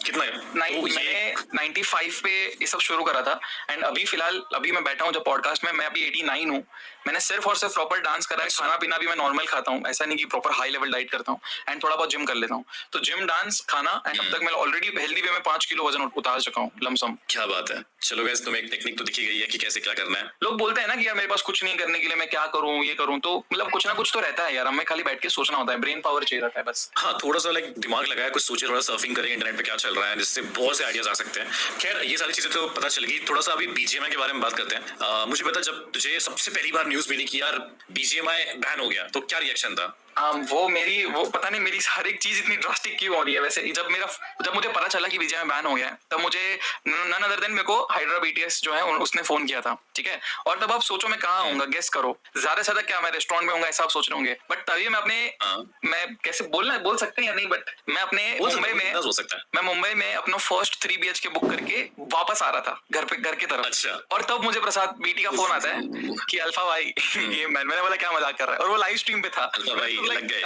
B: कितना है?
A: मैंने 95 पे ये सब शुरू करा था। एंड अभी मैं बैठा हूँ जब पॉडकास्ट में, मैं अभी 89 हूँ। मैंने सिर्फ और सिर्फ प्रॉपर डांस करा है, खाना पीना भी मैं नॉर्मल खाता हूँ, ऐसा नहीं कि प्रॉपर हाई लेवल डाइट करता हूँ। एंड थोड़ा बहुत जिम कर लेता हूँ। तो जिम, डांस, खाना, एंड अब तक मैं ऑलरेडी हेल्दी वे में 5 किलो वजन उतार चुका हूँ लमसम।
B: क्या बात है। चलो गाइस, तुम्हें एक टेक्निक तो दिखी गई है कि कैसे क्या करना है।
A: लोग बोलते हैं ना कि यार मेरे पास कुछ नहीं करने के लिए, मैं क्या करूँ ये करूँ, तो मतलब कुछ ना कुछ तो रहता है यार, हमें खाली बैठ के सोचना होता है, ब्रेन पावर चाहिए रहता है बस।
B: हाँ, थोड़ा सा लाइक दिमाग लगाया, कुछ सोचे, थोड़ा सर्फिंग करें इंटरनेट पे क्या चल रहा है, जिससे बहुत से आइडियाज आ सकते हैं। खैर ये सारी चीजें तो पता चल गई। थोड़ा सा अभी बीजीएमआई के बारे में बात करते हैं। मुझे पता जब तुझे सबसे पहली बार न्यूज मिली कि यार बीजीएमआई बैन हो गया तो क्या रिएक्शन था?
A: वो मेरी वो पता नहीं मेरी हर एक चीज इतनी ड्रास्टिक क्यों हो रही है वैसे। जब मुझे पता चला कि विजय में बैन हो गया है, तब मुझे नन अदर देन मेरे को हाइड्रा बीटीएस जो है उसने फोन किया था, ठीक है। और तब आप सोचो मैं कहाँ आऊंगा, गेस करो, ज्यादा से ज्यादा क्या मैं रेस्टोरेंट में होऊंगा ऐसा आप सोच रहे होंगे। बट तभी मैं कैसे बोल सकते हैं या नहीं, बट मैं अपने मुंबई में अपना फर्स्ट 3 BHK बुक करके वापस आ रहा था घर की तरफ।
B: अच्छा।
A: और तब मुझे प्रसाद बीटी का फोन आता है कि अल्फा भाई गेम मैन। मैंने बोला क्या मजाक कर रहा है, और वो लाइव स्ट्रीम पे था।
B: अल्फा भाई लग गए।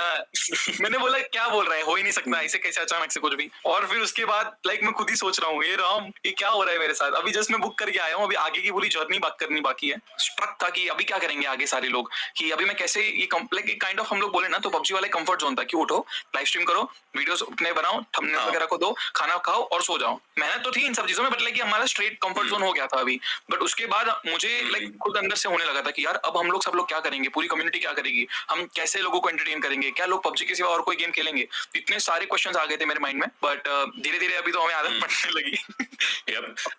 A: मैंने बोला क्या बोल रहा है, हो ही नहीं सकता ऐसे कैसे अचानक से कुछ भी। और फिर उसके बाद मैं खुद ही सोच रहा हूँ, ये राम ये क्या हो रहा है मेरे साथ। अभी जस्ट मैं बुक करके आया हूँ, अभी आगे की पूरी जर्नी बात करनी बाकी है। स्ट्रक था कि अभी क्या करेंगे आगे सारे लोग, कि अभी मैं कैसे ये काइंड ऑफ हम लोग बोले ना तो पबजी वाला कंफर्ट जोन था कि उठो लाइव स्ट्रीम करो, वीडियोस अपने बनाओ, थंबनेल वगैरह को दो, खाना खाओ और सो जाओ। मेहनत तो थी इन सब चीजों में, बट हमारा स्ट्रेट कंफर्ट जोन हो गया था अभी। बट उसके बाद मुझे खुद अंदर से होने लगा था कि यार अब हम लोग सब लोग क्या करेंगे, पूरी कम्युनिटी क्या करेगी, हम कैसे लोगों को एंटरटेन करेंगे, क्या लोग पबजी के सिवा और कोई गेम खेलेंगे। इतने सारे क्वेश्चंस आ गए थे मेरे माइंड में, बट धीरे धीरे अभी तो हमें आदत पड़ने लगी।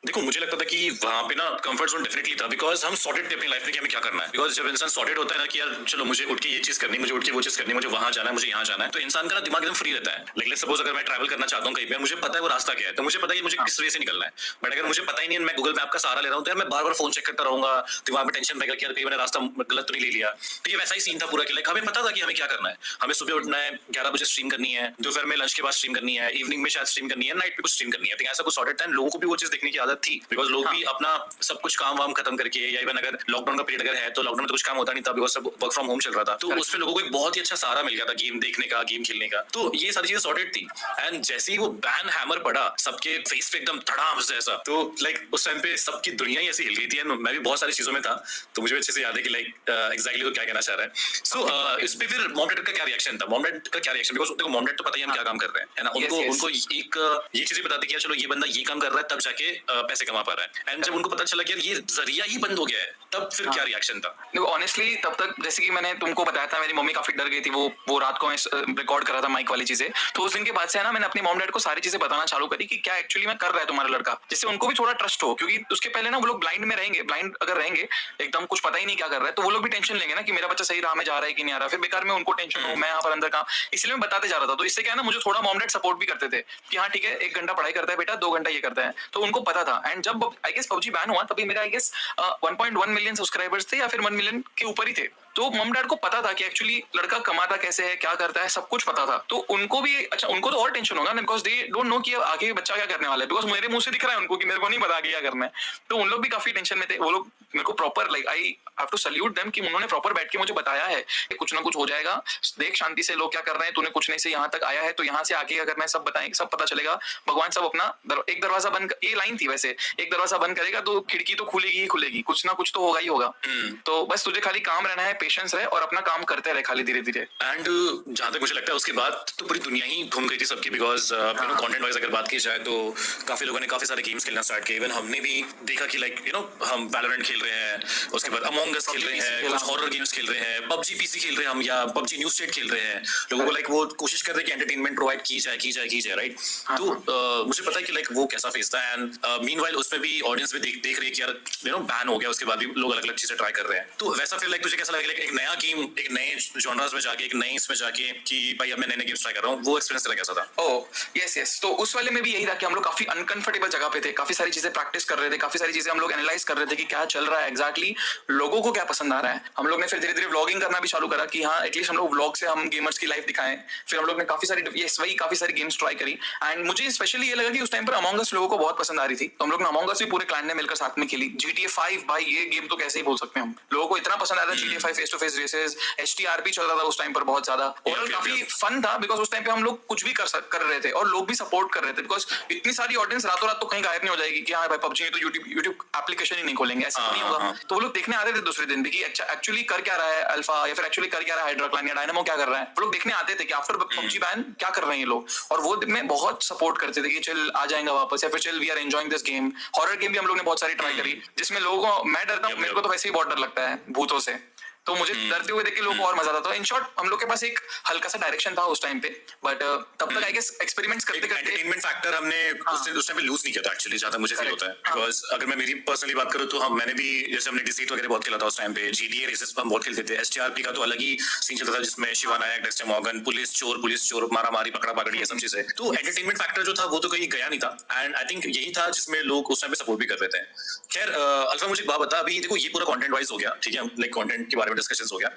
B: देखो मुझे लगता था कि वहां पे ना कंफर्ट जोन डेफिनेटली था, बिकॉज हम सॉर्टेड थे अपनी लाइफ में कि हमें क्या करना है। बिकॉज जब इंसान सॉर्टेड होता है ना कि यार चलो मुझे उठ के ये चीज करनी, मुझे उठ के वो चीज करनी, मुझे वहां जाना है, मुझे यहाँ जाना है, तो इंसान का ना दिमाग एकदम फ्री रहता है। लेट्स सपोज अगर मैं ट्रैवल करना चाहता हूँ कहीं पे, मुझे पता है वो रास्ता क्या है, तो मुझे पता है मुझे किस वे से निकलना है। बट अगर मुझे पता ही नहीं है, मैं गूगल मैप का सहारा ले रहा हूँ, तो यार मैं बार बार फोन चेक करता रहूंगा, दिमाग में टेंशन रहेगा कि यार कहीं मैंने रास्ता गलत तो नहीं ले लिया। तो ये वैसा ही सीन था पूरा कि हमें पता था कि हमें क्या करना है। हमें सुबह उठना है, 11 बजे स्ट्रीम करनी है, दोपहर में लंच के बाद स्ट्रीम करनी है, इवनिंग में शायद स्ट्रीम करनी है, नाइट पे कुछ स्ट्रीम करनी है। तो ऐसा कुछ सॉर्टेड था। लोगों को भी वो चीज देखने की आदत थी, बिकॉज लोग भी अपना सब कुछ काम वाम खत्म करके, या इवन अगर लॉकडाउन का पीरियड अगर है तो लॉकडाउन में तो कुछ काम होता नहीं था, बिकॉज सब वर्क फ्रॉम होम चल रहा था। तो उसमें लोगों को एक बहुत ही अच्छा सहारा मिल गया था गेम देखने का, गेम खेलने का। तो ये सारी चीजें सॉर्टेड थी। एंड जैसे ही वो बैन हैमर पड़ा सबके फेस पे एकदम धड़ाम जैसा, तो उस टाइम पे सबकी दुनिया ही ऐसी हिल गई थी। मैं भी बहुत सारी चीजों में था, तो मुझे अच्छे से याद है कि एग्जैक्टली वो क्या कहना चाह रहा है। सो इस पे फिर मॉम डैड का क्या रिएक्शन था? मॉम डैड का क्या रिएक्शन, बिकॉज देखो मॉम डैड तो पता ही हम क्या काम कर रहे हैं, है ना। उनको एक ये चीजें बताते कि चलो ये बंदा ये काम कर रहा है तब जाके पैसे कमा पा रहा है। एंड जब उनको पता चला कि ये जरिया ही बंद हो गया है, तब फिर क्या रिएक्शन था?
A: देखो ऑनेस्टली तब तक जैसे कि मैंने तुमको बताया था, मेरी मम्मी काफी डर गई थी। वो रात को मैं रिकॉर्ड कर रहा था माइक वाली चीजें, तो उस दिन के बाद से है ना मैंने अपने मॉम डैड को सारी चीजें बताना चालू करी कि क्या एक्चुअली में कर रहा है तुम्हारा लड़का, जिससे उनको भी थोड़ा ट्रस्ट हो। क्योंकि उसके पहले ना वो लोग ब्लाइंड में रहेंगे, ब्लाइंड अगर रहेंगे एकदम कुछ पता ही नहीं क्या कर रहा है, तो वो लोग भी टेंशन लेंगे ना कि मेरा बच्चा सही राह में जा रहा है कि नहीं आ रहा, फिर बेकार में उनको टेंशन हो मैं यहाँ पर अंदर कहाँ। इसलिए मैं बताते जा रहा था। तो इससे क्या है ना मुझे थोड़ा मॉम डैड सपोर्ट भी करते थे कि हाँ ठीक है 1 घंटा पढ़ाई करता है बेटा, 2 घंटा ये करता है, तो उनको पता था। एंड जब आई गेस पबजी बैन हुआ तभी मेरा आई गेस 1.1 मिलियन सब्सक्राइबर्स थे या फिर 1 मिलियन के ऊपर ही थे। तो मम डैड को पता था कि एक्चुअली लड़का कमाता कैसे है, क्या करता है, सब कुछ पता था। तो उनको भी अच्छा, उनको तो और टेंशन होगा ना, बिकॉज दे डोंट नो कि आगे बच्चा क्या करने वाला है। बिकॉज मेरे मुंह से दिख रहा है उनको कि मेरे को नहीं पता आगे क्या करना है। तो उन लोग भी काफी टेंशन में थे। वो लोग मेरे को proper I have to salute them कि उन्होंने प्रॉपर बैठ के मुझे बताया है कि कुछ ना कुछ हो जाएगा, देख शांति से लोग क्या कर रहे हैं, तूने कुछ नहीं से यहाँ तक आया है, तो यहाँ से आगे क्या करना है सब बताएंगे, सब पता चलेगा। भगवान सब अपना एक दरवाजा बंद, ये लाइन थी वैसे, एक दरवाजा बंद करेगा तो खिड़की तो खुलेगी ही खुलेगी, कुछ ना कुछ तो होगा ही होगा। तो बस तुझे खाली काम रहना है, पेशेंस रहे और अपना काम करते रहे खाली धीरे धीरे।
B: एंड जहां तक मुझे लगता है उसके बाद तो पूरी दुनिया ही घूम गई थी सबकी, बिकॉज कंटेंट वाइज अगर बात की जाए तो काफी लोगों ने काफी सारे गेम्स खेलना स्टार्ट किए। इवन हमने भी देखा कि हम वैलोरेंट खेल रहे हैं, उसके बाद अमोंग अस खेल रहे हैं, कुछ हॉरर गेम्स खेल रहे हैं, पबजी पीसी खेल रहे हैं हम, या पबजी न्यू स्टेट खेल रहे हैं। लोगों को वो कोशिश कर रहे हैं कि एंटरटेनमेंट प्रोवाइड की जाए राइट। तो मुझे पता है कि वो कैसा फेस था। एंड मीनवाइल उसमें भी ऑडियंस भी देख रही है कि यार बैन हो गया, उसके बाद भी लोग अलग अलग चीजें ट्राई कर रहे हैं। तो वैसा फिर तुझे कैसा लगा एक नया गेम, एक नए जॉनर्स में जाके, एक नए इसमें जाके कि भाई अब मैं नए गेम्स ट्राई कर रहा हूँ, वो एक्सपीरियंस तेरा कैसा था?
A: Oh yes. तो उस वाले में भी यही था कि हम लोग काफी अनकंफर्टेबल जगह पे थे, काफी सारी चीजें प्रैक्टिस कर रहे थे, काफी सारी चीजें हम लोग एनालाइज कर रहे थे कि क्या चल रहा है एग्जैक्टली, लोगों को क्या पसंद आ रहा है। हम लोग ने फिर धीरे धीरे व्लॉगिंग करना भी चालू करा कि हाँ एटलीस्ट हम लोग व्लॉग से हम गेमर्स की लाइफ दिखाएं। फिर हम लोग ने काफी सारी गेम्स ट्राई करी। एंड मुझे स्पेशली ये लगा कि उस टाइम पर अमोंग अस लोगों को बहुत पसंद आ रही थी, तो हम लोग ने अमोंग अस भी पूरे क्लैन ने मिलकर साथ में खेली। GTA 5 भाई ये गेम तो कैसे ही बोल सकते हैं हम, लोगों को इतना पसंद आया था। GTA 5 face to face races, HTRP चल रहा था उस टाइम पर बहुत ज्यादा, और काफी फन था बिकॉज उस टाइम पे हम लोग कुछ भी कर रहे थे और लोग भी सपोर्ट कर रहे थे। बिकॉज इतनी सारी ऑडियंस रातों रात तो कहीं गायब नहीं हो जाएगी कि हाँ भाई पबजी तो यूट्यूब एप्लीकेशन ही नहीं खोलेंगे, ऐसा नहीं होगा। तो वो लोग देखने आते थे दूसरे दिन भी कि एक्चुअली कर क्या रहा है अल्फा, या फिर एक्चुअली कर क्या रहा है हाइड्रा क्लैन या डायनामो क्या कर रहा है। वो लोग देखने आते थे कि आफ्टर पबजी बैन क्या कर रहे हैं ये लोग, और वो में बहुत सपोर्ट करते थे कि चल आ जाएगा वापस, या फिर चल we are enjoying this game. Horror game भी हम लोग ने बहुत सारी ट्राई करी, जिसमें लोगों को, मैं डरता हूँ, मेरे को तो वैसे ही बहुत डर लगता है भूतों से। तो मुझे डरते हुए देख के लोग और मजा आता था। इन शॉर्ट हम लोग के पास एक हल्का सा डायरेक्शन था उस टाइम पे, बट तब तक आई गेस एक्सपेरिमेंट्स करते करते
B: एंटरटेनमेंट फैक्टर हमने उस टाइम पे लूज नहीं किया था एक्चुअली, जहां तक मुझे फील होता है। बिकॉज अगर मैं मेरी पर्सनली बात करूं तो मैंने भी जैसे हमने डिसीट वगैरह बहुत खेला था उस टाइम पे, जीडीए रेसेस हम बहुत खेलते थे, एसटीआरपी का तो अलग ही सीन चलता था जिसमें शिवा नायक, डेक्स्टर मॉर्गन, पुलिस चोर, मारा मारी, पकड़ा पकड़ी, ये सब चीजें। तो एंटरटेनमेंट फैक्टर जो था वो तो कहीं गया नहीं था, एंड आई थिंक यही था जिसमें लोग उस टाइम पे सपोर्ट भी कर रहे थे। खैर अल्फा मुझे एक बात बता, अभी देखो ये पूरा कंटेंट वाइज हो गया, ठीक है, लाइक कंटेंट के बारे में डिस्कशंस हो गया।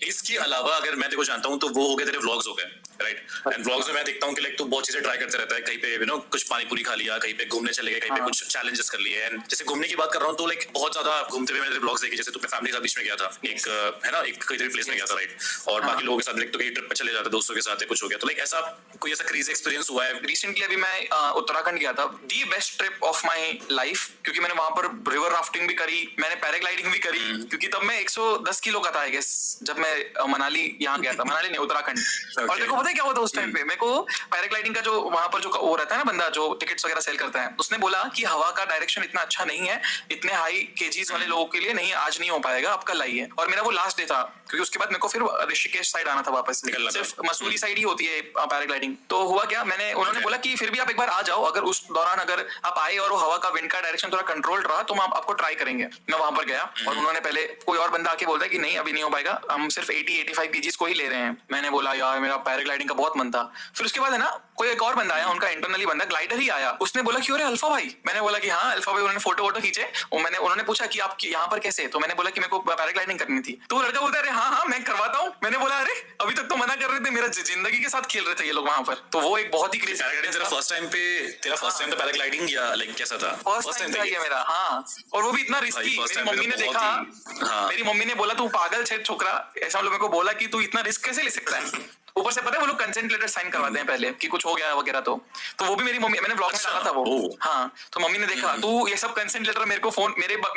B: इसके अलावा अगर मैं देखो जानता हूं तो वो हो गए तेरे व्लॉग्स हो गए, राइट? एंड व्लॉग्स में मैं देखता हूं कि लाइक तू बहुत चीजें ट्राई करते रहता है, कहीं पे यू नो कुछ पानी पूरी खा लिया, कहीं पे घूमने चले गए, कहीं पे कुछ चैलेंजेस कर लिए। एंड जैसे घूमने की बात कर रहा हूं तो लाइक बहुत ज्यादा घूमते हुए मैंने व्लॉग्स देखे, जैसे तू अपने फैमिली के साथ बीच में गया था एक है ना, एक कई प्लेस में गया था, राइट? और बाकी लोगों के साथ लाइक तो कहीं ट्रिप पे चले जाते, दोस्तों के साथ कुछ हो गया, तो लाइक ऐसा कोई ऐसा क्रेजी एक्सपीरियंस हुआ है?
A: रिसेंटली अभी मैं उत्तराखंड गया था, the best trip of my life, क्योंकि मैंने वहां पर रिवर राफ्टिंग भी करी, मैंने पैराग्लाइडिंग भी करी, क्योंकि तब मैं 110 किलो का था आई गेस जब मैं मनाली यहाँ गया था, मनाली नहीं उत्तराखंड। और देखो पता है क्या होता है उस टाइम पे, मेरे को पैराग्लाइडिंग का जो वहां पर जो वो रहता है ना बंदा जो टिकट्स वगैरह सेल करता है, उसने बोला कि हवा का डायरेक्शन इतना अच्छा नहीं है, इतने हाई केजीज वाले लोगों के लिए नहीं, आज नहीं हो पाएगा, आप कल आइए। और मेरा वो लास्ट डे था, क्योंकि उसके बाद मेरे को फिर ऋषिकेश साइड आना था वापस, सिर्फ मसूरी साइड ही होती है पैराग्लाइडिंग। तो हुआ क्या, उन्होंने बोला कि फिर भी आप एक बार आ जाओ, अगर उस दौरान अगर आप आए और वो हवा का विंड का डायरेक्शन थोड़ा कंट्रोल्ड रहा तो हम आपको ट्राई करेंगे। मैं वहां पर गया और उन्होंने पहले कोई और बंदा आके बोलता है कि नहीं अभी नहीं हो पाएगा, हम सिर्फ 80-85 केजीज को ही ले रहे हैं। मैंने बोला यार मेरा पैराग्लाइडिंग का बहुत मन था। फिर उसके बाद है ना कोई एक और बंदा आया, उनका इंटरनली बंदा ग्लाइडर ही आया, उसने बोला कि अरे अल्फा भाई, मैंने बोला कि हाँ अल्फा भाई। उन्होंने फोटो वोटो खींचे और उन्होंने पूछा कि आप यहाँ पर कैसे, तो मैंने बोला कि मेरे को पैराग्लाइडिंग करनी थी। तो लड़का बोलता है अरे हाँ मैं करवाता हूँ। मैंने बोला अरे अभी तक तो मना कर रहे थे, मेरा जिंदगी के साथ खेल रहे थे ये लोग वहां पर। तो वो एक बहुत ही क्रेजी
B: फर्स्ट टाइम था पैराग्लाइडिंग या लाइक कैसा था?
A: फर्स्ट टाइम था ये मेरा, हाँ। और वो भी इतना रिस्की, मेरी मम्मी ने देखा, मेरी मम्मी ने बोला तू पागल छे छोकरा, ऐसा लोगों को बोला कि तू इतना रिस्क कैसे ले सकता है। ऊपर से पता है वो लोग कंसेंट लेटर साइन करवाते हैं पहले कि कुछ हो गया वगैरह। तो वो भी मेरी मम्मी, मैंने ब्लॉग में डाला था वो, हाँ। तो मम्मी ने देखा तू ये सब कंसेंट लेटर मेरे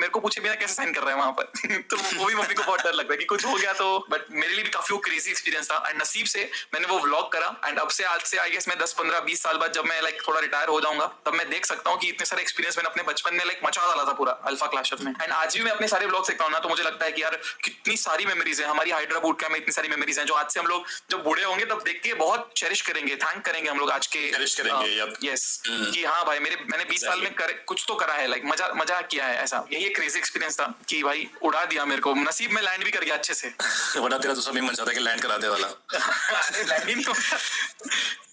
A: को पूछे बिना कैसे साइन कर रहा है वहां पर। तो वो भी मम्मी को बहुत डर लगता है कि कुछ हो गया तो। बट मेरे लिए भी काफी क्रेजी एक्सपीरियंस था, एंड नसीब से मैंने वो व्लॉग करा। एंड अब से आज से आई गेस मैं 10-15-20 साल बाद जब मैं लाइक थोड़ा रिटायर हो जाऊंगा तब मैं देख सकता हूँ कि इतने सारे एक्सपीरियंस मैंने अपने बचपन में लाइक मचा डाला था पूरा अल्फा क्लैशर में। एंड आज भी मैं अपने सारे व्लॉग्स देखता हूँ ना तो मुझे लगता है कि यार कितनी सारी मेमोरीज है हमारी हाइड्रा बूट कैंप में, इतनी सारी मेमोरीज हैं जो आज से हम लोग जब बूढ़े होंगे तब देख के बहुत चेरिश करेंगे, थैंक करेंगे हम लोग आज के। यस कि हाँ भाई मैंने 20 साल में कुछ तो करा है, लाइक मजा किया है। ऐसा यही एक क्रेजी एक्सपीरियंस था कि भाई उड़ा दिया मेरे को, नसीब में लैंड भी कर गया अच्छे से।
B: वरना तेरा दूसरा मन चाहता है कि लैंड करा दे वाला।
A: लैंड ही नहीं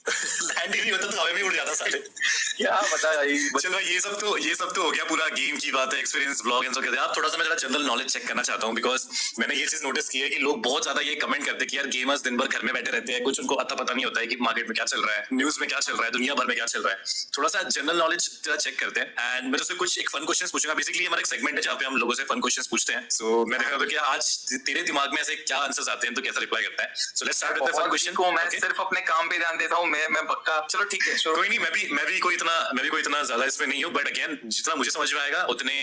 B: लैंड ही नहीं होता तो हमें भी उड़ जाता साले।
A: क्या पता भाई।
B: चलो ये सब तो हो गया पूरा गेम की बात है, एक्सपीरियंस ब्लॉग एंड सब कहते हैं। आप थोड़ा सा मैं जरा जनरल नॉलेज चेक करना चाहता हूँ, बिकॉज मैंने ये चीज नोटिस की है कि लोग बहुत ज्यादा ये कमेंट करते हैं कि यार गेमर्स दिन भर घर में बैठे रहते हैं, कुछ उनको अता पता नहीं होता है कि मार्केट में क्या चल रहा है, न्यूज में क्या चल रहा है, दुनिया भर में क्या चल रहा है। थोड़ा सा जनरल नॉलेज जरा चेक करते हैं। एंड मैं तुझसे कुछ एक फन क्वेश्चन पूछूंगा। बेसिकली हमारा एक सेगमेंट है जहाँ पे हम लोगों से फन क्वेश्चन पूछते हैं। सो मैं देख रहा था कि आज तेरे दिमाग में ऐसे क्या आंसर्स आते हैं तो कैसा रिप्लाई करता है। So let's start with the fun question को। मैं
A: सिर्फ अपने काम पे ध्यान देता हूँ, मैं पक्का। चलो ठीक है,
B: कोई नहीं, मैं भी कोई इतना ज्यादा इसमें नहीं हूँ, बट अगेन जितना मुझे समझ में आएगा उतने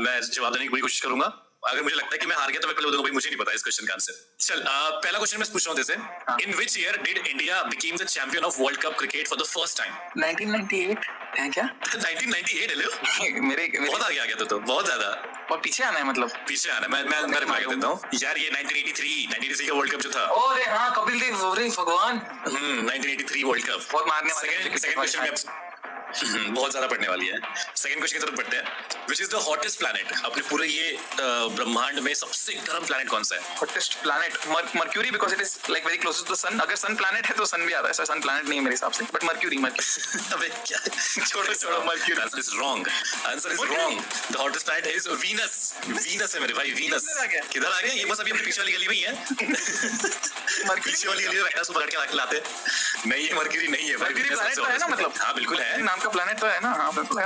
B: मैं जवाब देने की पूरी कोशिश करूंगा। अगर मुझे लगता है कि मैं हार गया तो मैं पहले भाई मुझे नहीं पता इस क्वेश्चन का आंसर। चल पहला क्वेश्चन मैं पूछ रहा हूँ जैसे, in which year did India became the champion of world cup cricket for the first time?
A: 1998 है क्या?
B: 1998 है
A: मेरे
B: बहुत आगे आ गया तो बहुत ज्यादा।
A: और पीछे आना है, मतलब
B: पीछे आना है। मैं रिप्लाई कर देता हूँ यार, ये 1983 का वर्ल्ड कप जो था।
A: अरे हाँ कपिल देव, अरे भगवान।
B: 1983 वर्ल्ड कप
A: बहुत मारने वाले।
B: सेकंड क्वेश्चन में बहुत ज्यादा पढ़ने वाली है। सेकंड क्वेश्चन की तरफ बढ़ते हैं। Which is the hottest planet? अपने पूरे ये ब्रह्मांड में सबसे गर्म प्लैनेट कौन सा है?
A: Hottest planet Mercury, because it is like very close to the sun. अगर सन प्लैनेट है तो सन भी आता है, सन प्लैनेट नहीं है मेरे हिसाब से, बट मर्क्यूरी।
B: अबे क्या, छोड़ो mercury. Answer is wrong. The hottest planet is Venus है मेरे भाई, वीनस। किधर आ गया ये? बस अभी अपनी पीछे वाली गली में ही है। पीछे वाली गली में बैठा पकड़ के लाते। नहीं ये मर्क्यूरी नहीं है।
A: मर्क्यूरी प्लैनेट तो है ना, मतलब
B: हाँ बिल्कुल है,
A: नाम का प्लैनेट तो है ना। हाँ बिल्कुल है।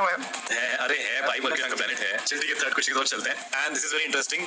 B: अरे है भाई, मर्क्यूरी का प्लैनेट है। चल ठीक है, थर्ड क्वेश्चन की तरफ चलते हैं। And this is very interesting.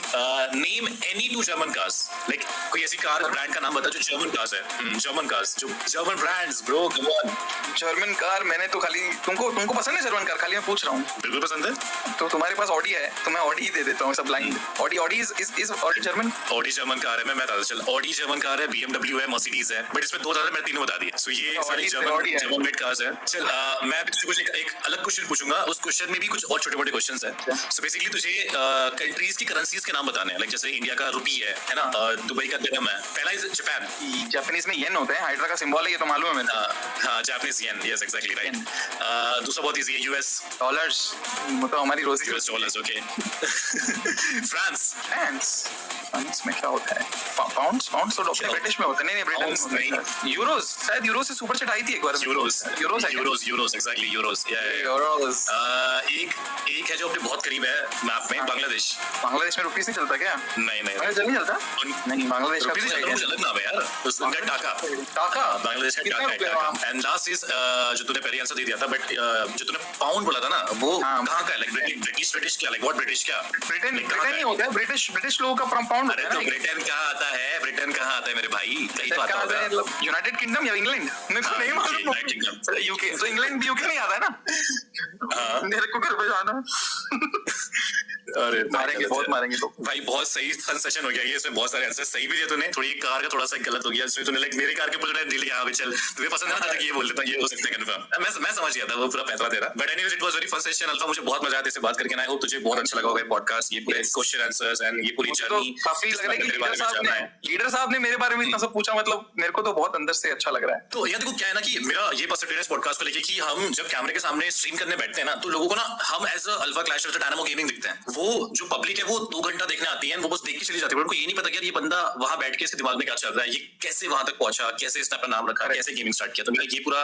B: Name any two German cars. Like कोई ऐसी कार ब्रांड का नाम बता जो जर्मन कार्स है। जर्मन कार्स, जो German brands bro, come on.
A: German car मैंने तो खाली तुमको पसंद है जर्मन कार? खाली मैं पूछ रहा हूँ।
B: बिल्कुल पसंद है।
A: तो तुम्हारे पास ऑडी है तो मैं ऑडी ही दे देता हूँ सब blind. Audi is Audi German.
B: Audi German car है। मैं बता दूं, चल ऑडी जर्मन कार है, बीएमडब्ल्यू है, मर्सिडीज है, बट इसमें दो ज्यादा मैं तीनों बता दिए। सो ये सारी जर्मन मेड कार्स है। चल मैं भी तुझे कुछ एक अलग क्वेश्चन पूछूंगा, उस क्वेश्चन में भी कुछ और छोटे मोटे क्वेश्चंस हैं। सो बेसिकली तुझे कंट्रीज की करेंसीज के नाम बताने हैं, लाइक जैसे इंडिया का रुपी है ना, दुबई का दिरहम है, पहला इज जापान।
A: जापानीज में येन होता है, हाइड्रा का सिंबल है, ये तो मालूम है मेरे
B: हाँ Japanese yen, yes exactly right. दूसरा बहुत इजी है, यूएस
A: डॉलर्स, मतलब हमारी रोजी।
B: US dollars, okay. France
A: France में क्या होता है? पाउंड्स तो डॉक्टर ब्रिटिश में होता है। नहीं ब्रिटेन में यूरोज, शायद यूरो से सुपर चढ़ आई थी एक बार।
B: Euros exactly Euros. एक है जो अपने बहुत करीब है मैप में, बांग्लादेश
A: में रुपीस नहीं चलता क्या?
B: नहीं
A: नहीं चलता। नहीं, बांग्लादेश का
B: रुपीस अलग नाम है यार, उसका टाका, बांग्लादेश का टाका है। एंड लास्ट इज जो तूने पहले आंसर दे दिया था, बट जो तूने पाउंड बोला था ना, वो कहाँ का है? लाइक ब्रिटिश क्या, लाइक व्हाट ब्रिटिश क्या?
A: ब्रिटेन ही होता है, ब्रिटिश लोगों का पाउंड।
B: अरे तो ब्रिटेन कहाँ आता है? ब्रिटेन कहाँ आता है मेरे भाई? कहीं तो आता होगा।
A: यूनाइटेड किंगडम या इंग्लैंड, मेरे को नहीं मालूम। यूके, तो इंग्लैंड भी यूके में आता है ना। मेरे को घर पे जाना।
B: अरे
A: मारेंगे तो
B: भाई बहुत सही फन सेशन हो गया ये, इसमें बहुत सारे आंसर सही भी दिए तूने, थोड़ी कार का थोड़ा सा गलत हो गया इसमें, तूने लाइक मेरे कार के पूरा दिल यहाँ पे चल तुम्हें पसंद है ना, ये बोल देता ये हो सकता है कंफर्म। मैं समझ गया था वो पूरा पैसा तेरा, but anyways it was very fun session alpha, मुझे बहुत मजा आया इससे बात करके। आई होप तुझे बहुत अच्छा लगा होगा पॉडकास्ट, ये पूरे क्वेश्चन आंसर्स एंड ये पूरी जर्नी।
A: काफी लग रहा है कि लीडर साहब ने मेरे बारे में इतना सब पूछा, मतलब मेरे को तो बहुत अंदर से अच्छा लग रहा है।
B: तो यार देखो क्या है ना कि मेरा ये पर्सपेक्टिव है पॉडकास्ट को लेके कि हम जब कैमरे के सामने स्ट्रीम करने बैठते हैं ना, तो लोगों को ना हम as a alpha clasher Dynamo Gaming दिखते हैं। वो जो पब्लिक है वो 2 घंटा देखने आती है, वो बस देख के चली जाती है, उनको ये नहीं पता कि यार ये बंदा वहां बैठ के इसके दिमाग में क्या चल रहा है, ये कैसे वहां तक पहुंचा, कैसे इसने अपना नाम रखा, कैसे गेमिंग स्टार्ट किया। तो मेरा ये पूरा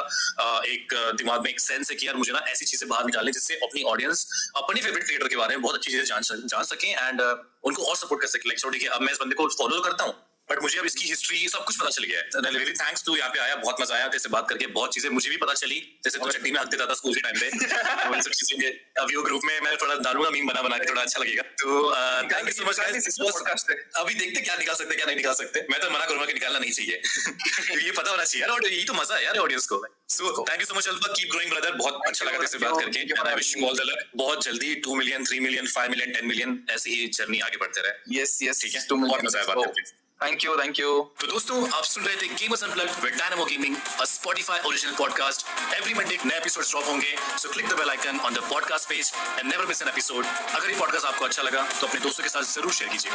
B: एक दिमाग में एक सेंस है कि यार मुझे ना ऐसी चीजें बाहर निकालने जिससे अपनी ऑडियंस अपनी फेवरेट क्रिएटर के बारे में बहुत अच्छी चीजें जान सके एंड उनको और सपोर्ट कर सके। लाइक छोड़ के अब मैं इस बंदे को फॉलो तो करता हूँ, बट मुझे अब इसकी हिस्ट्री सब कुछ पता चल गया है। रियली थैंक्स टू यहाँ पे आया, बहुत मजा आया तेरे से बात करके, बहुत चीजें मुझे भी पता चली, जैसे तू चट्टी में हक देता था स्कूल के टाइम पे, वो सब चीजें अभी वो ग्रुप में मैं थोड़ा डालूंगा मीम बना के, थोड़ा अच्छा लगेगा। तो thank you so much guys. अभी देखते क्या निकाल सकते क्या नहीं निकाल सकते, मैं तो मना करूंगा कि निकालना नहीं चाहिए। ये पता होना चाहिए यार, और यही तो मजा है यार ऑडियंस को। So thank you so much alpha, keep growing brother, बहुत अच्छा लगा तेरे से बात करके and I wish you all the luck. बहुत जल्दी 2 मिलियन 3 मिलियन 5 मिलियन 10 मिलियन ऐसी ही जर्नी आगे बढ़ते रहे।
A: यस
B: ठीक है, बहुत मजा आया बात करके।
A: Thank you.
B: तो दोस्तों आप सुन रहे थे gamers unplugged with Dynamo Gaming, a Spotify original podcast. Every Monday नए एपिसोड्स ड्रॉप होंगे, so click the bell icon on the podcast page and never miss an episode. अगर ये पॉडकास्ट आपको अच्छा लगा तो अपने दोस्तों के साथ जरूर शेयर कीजिए।